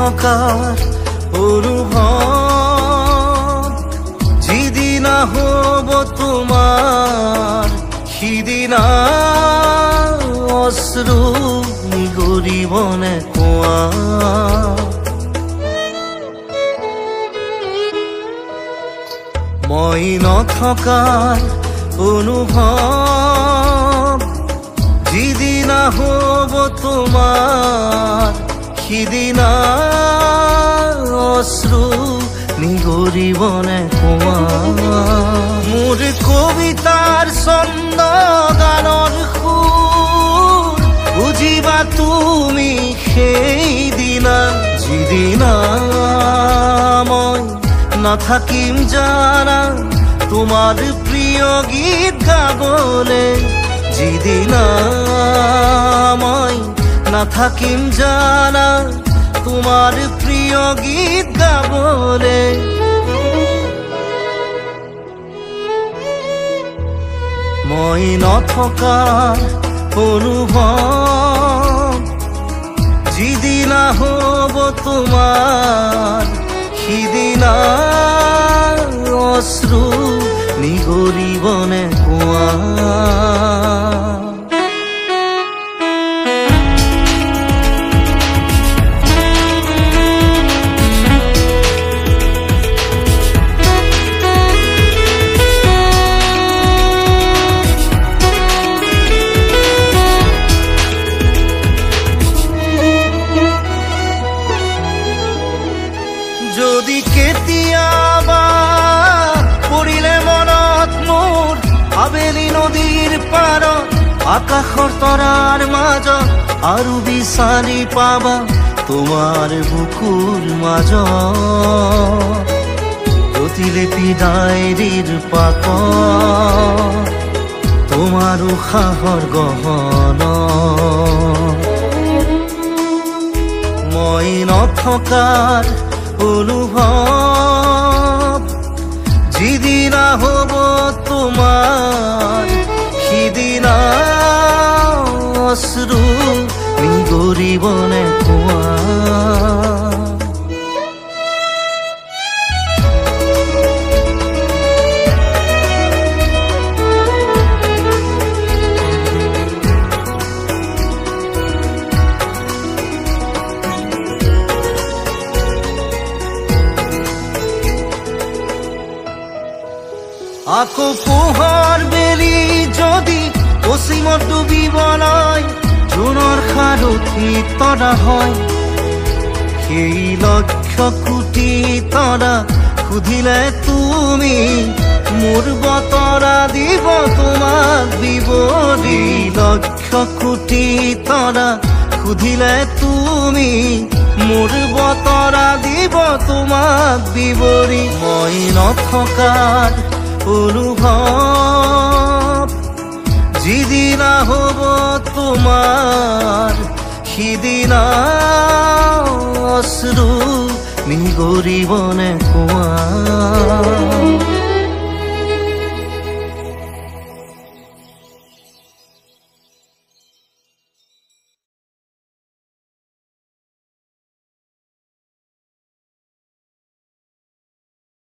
নথকাৰ অনুভৱ যিদিনা হ'ব তোমাৰ সিদিনা অশ্ৰু নিগৰিবনে কোৱা মই নথকাৰ অনুভৱ যিদিনা হ'ব তোমাৰ সিদিনা অশ্ৰু নিগৰিবনে কোৱা মোৰ কবিতাৰ ছন্দ গানৰ সুৰ বুজিবা তুমি সেইদিনা যিদিনা মই নাথাকিম জানা তোমাৰ প্ৰিয় গীত গাবলে যিদিনা মই নাথাকিম জানা তোমাৰ প্ৰিয় গীত গাবলে মই নথকাৰ অনুভৱ যিদিনা হ'ব তোমাৰ সিদিনা অশ্ৰু নিগৰিবনে কোৱা যদি কেতিয়াবা পৰিলে মনত মোৰ আবেলি নদীৰ পাৰত আকাশৰ তৰাৰ মাজত আৰু বিচাৰি পাবা তোমাৰ বুকুৰ মাজত প্ৰতিলিপি ডায়েৰীৰ পাকত তোমাৰ উশাহৰ গহনা মই নথকাৰ অনুভৱ যিদিনা হ'ব তোমাৰ সিদিনা অশ্ৰু নিগৰিবনে কোৱা আকৌ পোহৰ বেলি যদি পশ্চিমত ডুবিবলৈ জোনৰ সাৰথি তৰা হয় সেই লক্ষ কোটি তৰা সুধিলে তুমি মোৰ বতৰা দিব তোমাক বিৱৰি লক্ষ কোটি তৰা সুধিলে তুমি মোৰ বতৰা দিব তোমাক বিৱৰি মই নথকাৰ অনুভৱ যিদিনা হ'ব তোমাৰ সিদিনা অশ্ৰু নিগৰিবনে কোৱা